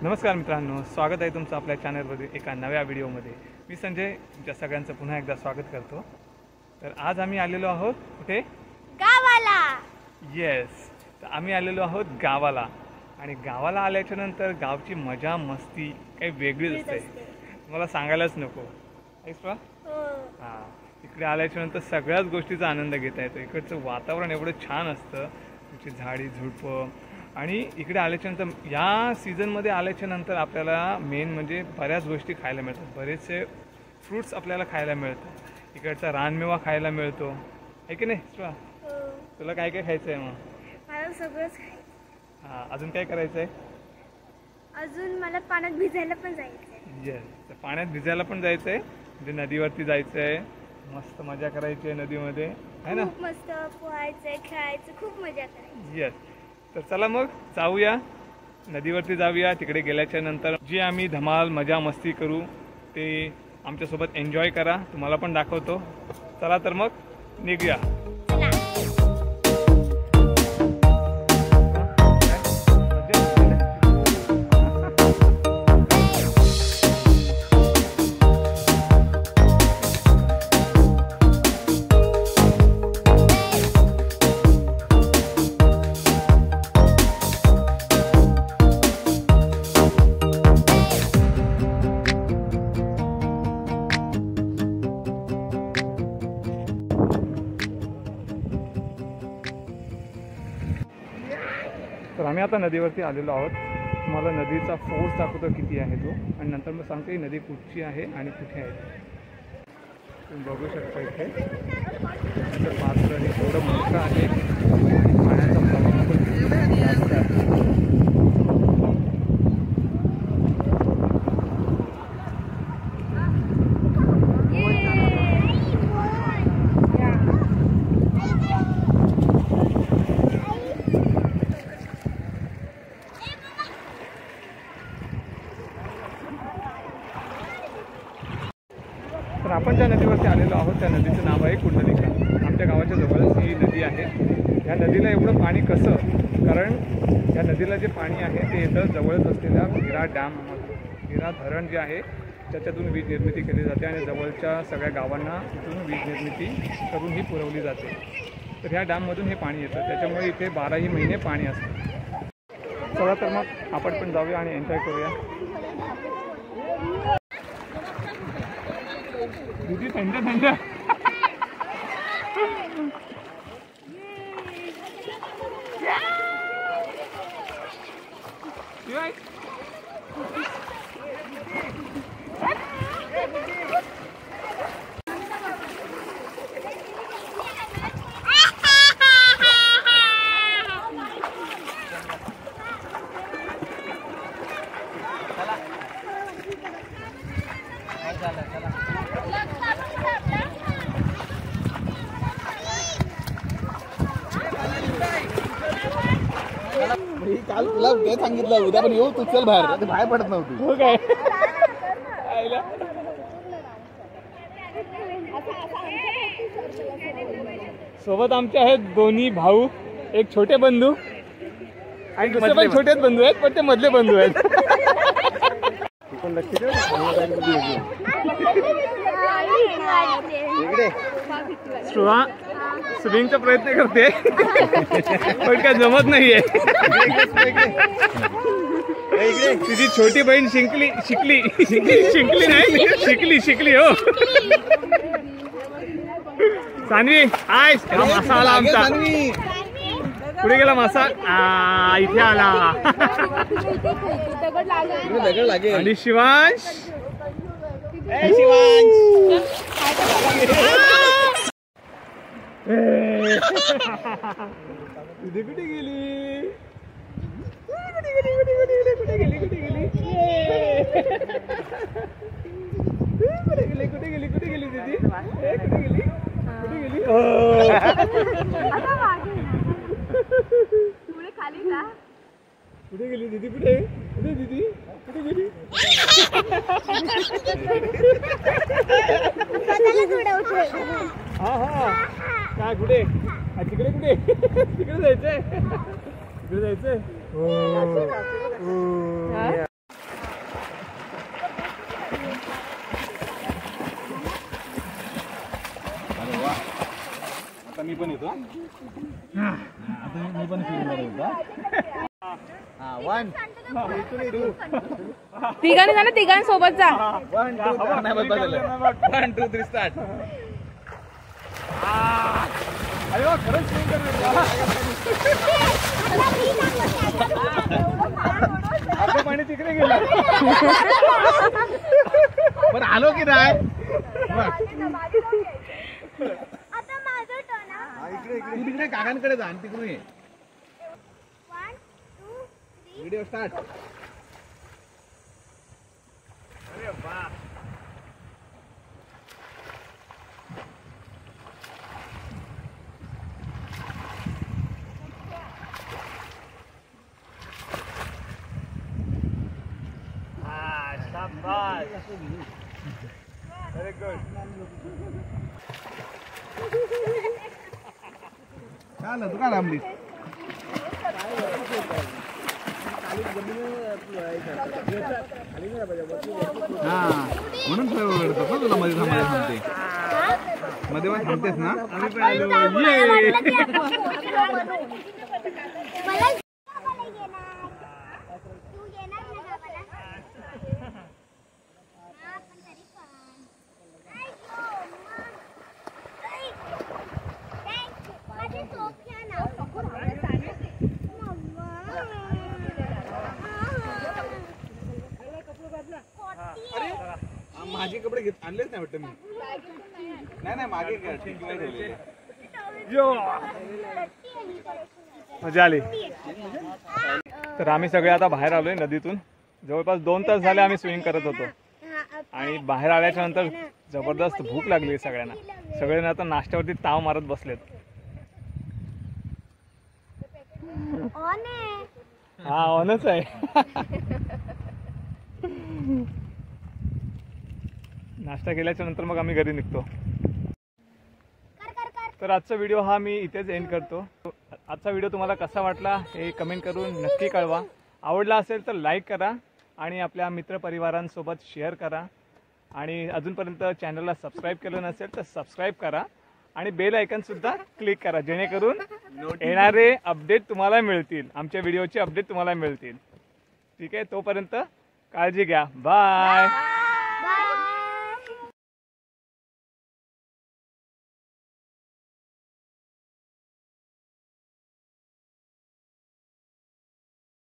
नमस्कार मित्रांनो, स्वागत आहे तुमचं आपल्या चॅनलवरील एका नव्या व्हिडिओमध्ये। मी संजय तुमच्या सगळ्यांचं पुन्हा एकदा स्वागत करतो। तर आज आम्ही आलेलो आहोत कुठे? गावाला। येस, तर आम्ही आलेलो आहोत गावाला आणि गावाला आल्याच्या नंतर गावची मजा मस्ती काही वेगळीच असते, मला सांगायलाच नको। ऐकवा हां, इकडे आल्याच्या नंतर सगळ्याच गोष्टीचा आनंद घेता येतो। इकडचं वातावरण एवढं छान असतं, तिची झाडी झुडपं, आणि इकडे आल्याच्यानंतर या सीझनमध्ये आल्याच्यानंतर आपल्याला मेन म्हणजे बऱ्याच गोष्टी खायला मिळतात, बरेचसे फ्रूट्स आपल्याला खायला मिळतात। इकडचा रानमेवा खायला मिळतो, आहे की नाही? तुला काय काय खायचं आहे? मग मला सगळंच खायचं। हां, अजून काय करायचं आहे? अजून मला पाण्यात भिजायला पण जायचं आहे। येस, तर पाण्यात भिजायला पण जायचं आहे, म्हणजे नदीवरती जायचं आहे, मस्त मजा करायची आहे नदीमध्ये, आहे ना? मस्त पोहायचं, खेळायचं, खूप मजा करायची। येस, तर चला मग जाऊया नदीवरती, जाऊया। तिकडे गेल्याच्या नंतर जी आम्ही धमाल मजा मस्ती करू ते आमच्यासोबत एन्जॉय करा, तुम्हाला पण दाखवतो। चला तर मग निघूया। तर आम्ही आता नदीवरती आलेलो आहोत। तुम्हाला नदीचा फोर्स दाखवतो किती आहे तो, आणि नंतर मग सांगतो ही नदी कुठची आहे आणि कुठे आहे। तुम्ही बघू शकता इथे नदीचं पात्र हे थोडं मोठं आहे आणि पाण्याचा प्रवाह पण जास्त आहे। तर आपण ज्या नदीवरती आलेलो आहोत त्या नदीचं नाव आहे कुंडलिका। आमच्या गावाच्या जवळच ही नदी आहे। या नदीला एवढं पाणी कसं? कारण या नदीला जे पाणी आहे ते येतं जवळच असलेल्या विरा डॅममधून। विरा धरण जे आहे त्याच्यातून वीज निर्मिती केली जाते आणि जवळच्या सगळ्या गावांना इथून वीज निर्मिती करून ही पुरवली जाते। तर ह्या डॅममधून हे पाणी येतं, त्याच्यामुळे इथे 12ही महिने पाणी असतं। चला तर मग आपण पण जाऊया आणि एन्जॉय करूया। दीदी थंड थंड काल तुला ते सांगितलं उद्या पण येऊ, तू चल बाहेर, बाहेर पडत नव्हती। हो काय? सोबत आमचे आहेत दोन्ही भाऊ, एक छोटे बंधू आणि दुसरे पण छोटेच बंधू आहेत, पण ते मधले बंधू आहेत। स्विमिंगचा प्रयत्न करते पण काय जमत नाहीये। तिची छोटी बहीण शिकली नाही हो। सानवी आय, मासा आला आमचा। पुढे गेला मासा, इथे आला। आणि शिवांश तुझे कुठे गेली? कुठे गेली दीदी? कुठे गेली दीदी? कुठे दीदी? कुठे गेली? हा हा, काय कुठे? तिकडे कुठे? तिकडे जायचंय, तिकडे जायचंय। पण येतो आता मी पण फिल्मवर होता. हा 1 2 तिघांनी जा ना, तिघांसोबत जा. 1 2 नाही बदललं 1 2 3 स्टार्ट. अरे वा, खरंच swing करतोय. आपलं पाणी तिकडे गेलं. पण आलो की नाही आता माझं टर्न हा. तू तिकडे काकांकडे जा आणि तिकडून ये. 1 2 3 व्हिडिओ स्टार्ट. अरे वा. शाबाश. Very good. चाल तू का लांबलीस. हा म्हणून ओरडतात ना तुला मध्ये थांबायला सांगते. मध्ये पण थांबतेस ना. मला तू येणार ना गावाला? हा, पण तरी पण. अय्यो, थँक्यू. माझी सोफिया नाव. माझे कपडे घेत आणलेच नाही वाटतं मी. नाही मागे ठेवले. यो, मजा आली. तर आम्ही सगळे आता बाहेर आलोय नदीतून. जवळपास 2 तास झाले आम्ही स्विमिंग करत होतो. आणि बाहेर आल्याच्या नंतर जबरदस्त भूक लागली सगळ्यांना. सगळ्यांना आता नाश्त्यावरती ताव मारत बसलेत. हा ऑनच आहे. नाश्ता केल्याच्या नंतर मग आम्ही घरी निघतो. तर आजचा व्हिडिओ हा मी इथेच एंड करतो. आजचा व्हिडिओ तुम्हाला कसा वाटला हे कमेंट करून नक्की कळवा. आवडला असेल तर लाईक करा आणि आपल्या मित्रपरिवारांसोबत शेअर करा. आणि अजूनपर्यंत चॅनलला सबस्क्राईब केलं नसेल तर सबस्क्राईब करा आणि बेल आयकॉनसुद्धा क्लिक करा, जेणेकरून येणारे अपडेट तुम्हाला मिळतील, आमच्या व्हिडिओचे अपडेट तुम्हाला मिळतील. ठीक आहे, तोपर्यंत काळजी घ्या. बाय.